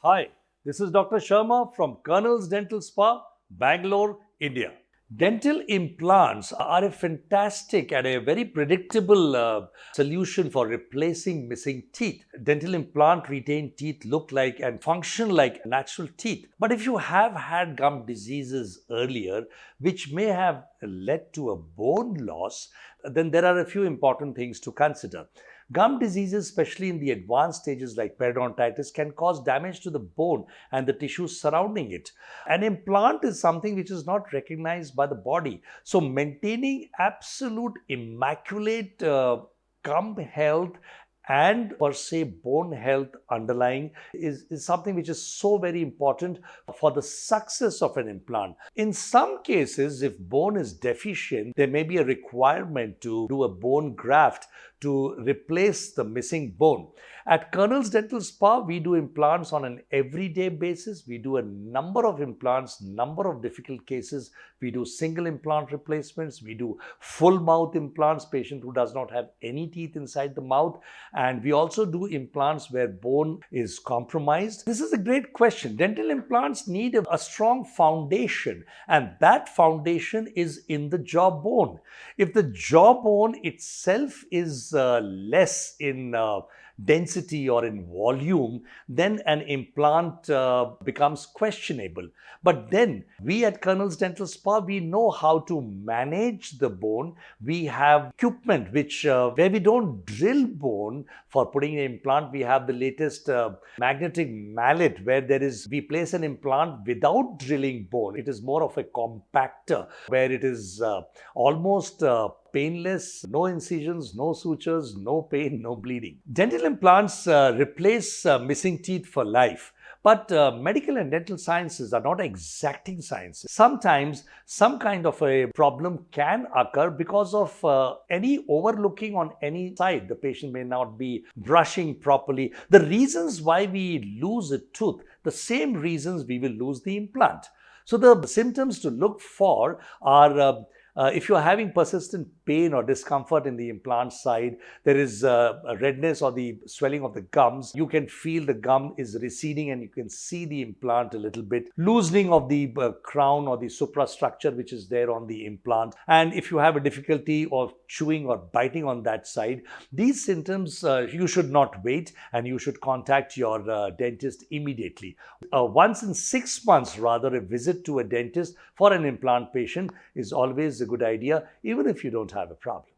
Hi, this is Dr. Sharma from Colonel's Dental Spa, Bangalore, India. Dental implants are a fantastic and a very predictable solution for replacing missing teeth. Dental implant retained teeth look like and function like natural teeth. But if you have had gum diseases earlier, which may have led to a bone loss, then there are a few important things to consider. Gum diseases, especially in the advanced stages like periodontitis, can cause damage to the bone and the tissues surrounding it. An implant is something which is not recognized by the body. So maintaining absolute immaculate gum health and per se bone health underlying is something which is so very important for the success of an implant. In some cases, if bone is deficient, there may be a requirement to do a bone graft to replace the missing bone. At Colonel's Dental Spa, we do implants on an everyday basis. We do a number of implants, number of difficult cases. We do single implant replacements. We do full mouth implants, patient who does not have any teeth inside the mouth. And we also do implants where bone is compromised. This is a great question. Dental implants need a strong foundation, and that foundation is in the jawbone. If the jawbone itself is less in density or in volume, then an implant becomes questionable. But then we at Colonel's Dental Spa, we know how to manage the bone. We have equipment which where we don't drill bone for putting an implant. We have the latest magnetic mallet where we place an implant without drilling bone. It is more of a compactor where it is almost painless, no incisions, no sutures, no pain, no bleeding. Dental implants replace missing teeth for life. But medical and dental sciences are not exacting sciences. Sometimes some kind of a problem can occur because of any overlooking on any side. The patient may not be brushing properly. The reasons why we lose a tooth, the same reasons we will lose the implant. So the symptoms to look for are if you are having persistent pain or discomfort in the implant side, there is a redness or the swelling of the gums. You can feel the gum is receding and you can see the implant a little bit. Loosening of the crown or the suprastructure which is there on the implant. And if you have a difficulty of chewing or biting on that side, these symptoms you should not wait and you should contact your dentist immediately. Once in 6 months, rather, a visit to a dentist for an implant patient is always a good idea, even if you don't have a problem.